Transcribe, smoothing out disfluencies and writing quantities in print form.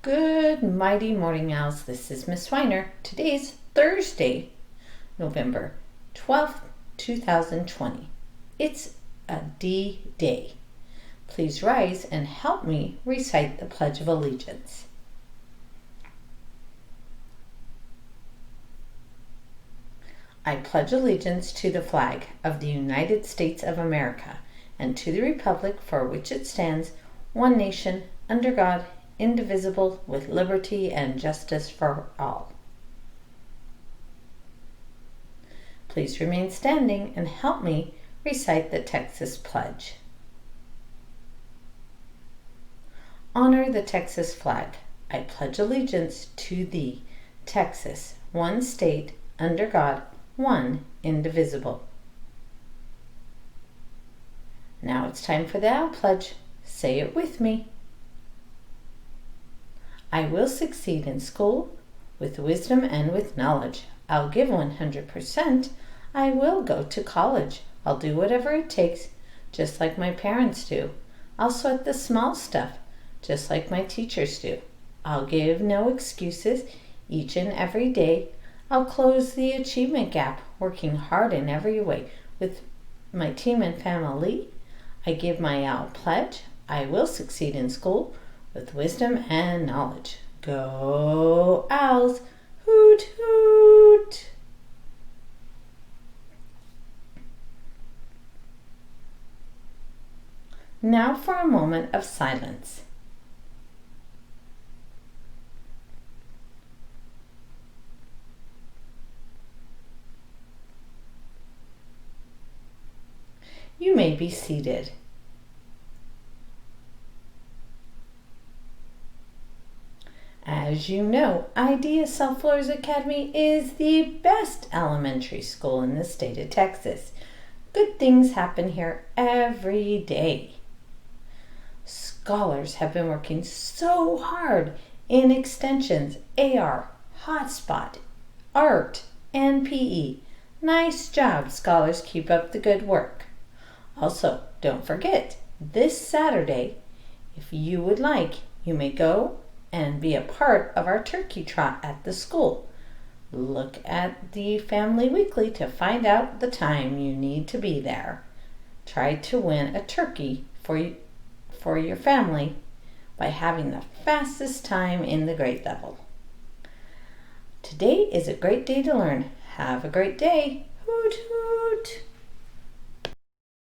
Good mighty morning owls. This is Miss Weiner. Today's Thursday, November 12th, 2020. It's a D day. Please rise and help me recite the Pledge of Allegiance. I pledge allegiance to the flag of the United States of America and to the republic for which it stands, one nation, under God, indivisible, with liberty and justice for all. Please remain standing and help me recite the Texas Pledge. Honor the Texas flag. I pledge allegiance to thee, Texas, one state, under God, one, indivisible. Now it's time for the Owl Pledge. Say it with me. I will succeed in school with wisdom and with knowledge. I'll give 100%. I will go to college. I'll do whatever it takes, just like my parents do. I'll sweat the small stuff, just like my teachers do. I'll give no excuses each and every day. I'll close the achievement gap, working hard in every way with my team and family. I give my Owl Pledge. I will succeed in school with wisdom and knowledge. Go Owls! Hoot hoot! Now for a moment of silence. You may be seated. As you know, IdeaSol Flores Academy is the best elementary school in the state of Texas. Good things happen here every day. Scholars have been working so hard in extensions, AR, hotspot, art, and PE. Nice job, scholars. Keep up the good work. Also, don't forget, this Saturday, if you would like, you may go and be a part of our turkey trot at the school. Look at the Family Weekly to find out the time you need to be there. Try to win a turkey for your family by having the fastest time in the grade level. Today is a great day to learn. Have a great day. Hoot hoot!